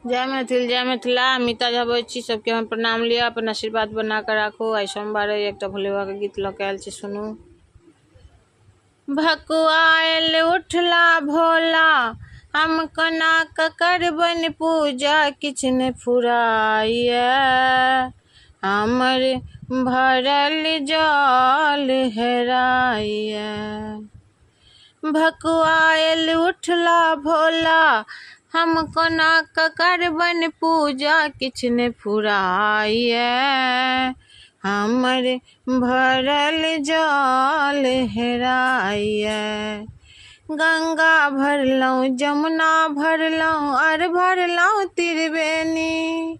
जय मैथिल जय मिथिला। अमिता झा बोलै छी। सबके हम प्रणाम लिया, अपन आशीर्वाद बना कर राखो। आई सोमवार एक भोले बाबा के गीत लऽ के आयल छी, सुनू। भकुआयल उठला भोला, हम कोना करबनि पूजा, किछ ने फुराइए। हमर भरल जल हेराइए। भकुआयल उठला भोला, हम कोना करबनि पूजा, किछ ने फुराइए। हमर भरल जल हेराइए। गंगा भरलहुँ जमुना भरलहुँ, और भरलहुँ त्रिवेणी।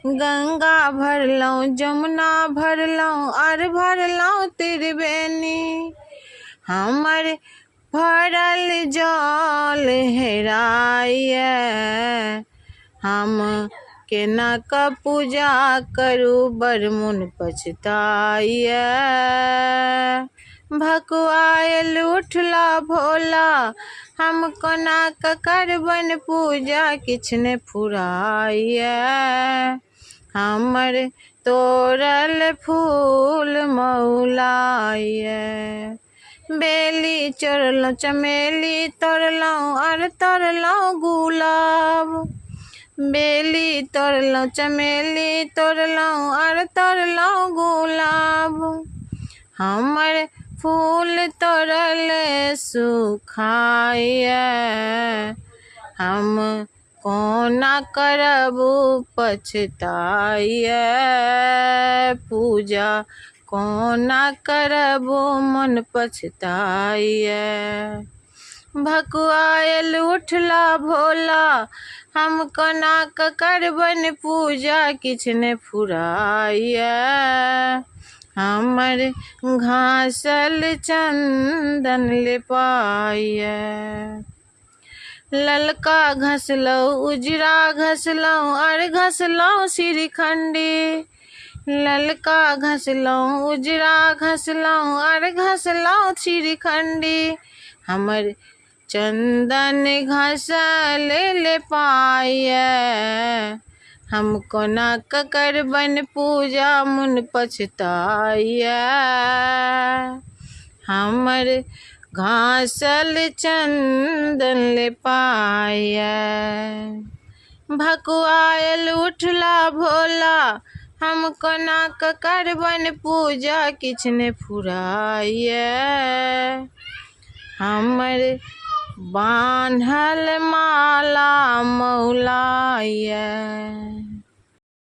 गंगा भरलहुँ जमुना भरलहुँ, और भरलहुँ त्रिवेणी। हमर भरल जल हेराइए। हम केना क पूजा करू, बड़ मोन पछताइए। भकुआयल उठला भोला, हम कोना करबनि पूजा, किछ ने फुराइए। हमर तोड़ल फूल मौलाइए। बेली चोरलहुँ चमेली तोड़लहुँ, और तोड़लहुँ गुलाब। बेली तोड़लहुँ चमेली तोड़लहुँ, और तोड़लहुँ गुलाब। हमर फूल तोड़ल सुखाइए। हम कोना करबू पछताइए। पूजा कोना करबू मन पछताइए। भकुआयल उठला भोला, हम कोना करबनि पूजा, किछ ने फुराइए। हमर घासल चंदन लेपाइए। ललका घसलहुँ उजरा घसलहुँ, और घसलहुँ श्रीखंडी। ललका घसलहुँ उजरा घसलहुँ, और घसलहुँ श्रीखंडी। हमर चंदन घसल लेपाइए। हम कोना करबनि पूजा, मन पछताइए। हमर घासल चंदन लेपाइए। भकुआयल उठला भोला, हम कोना करबनि पूजा, किछ ने फुराइए। हमर बान्हल माला मौलाइए।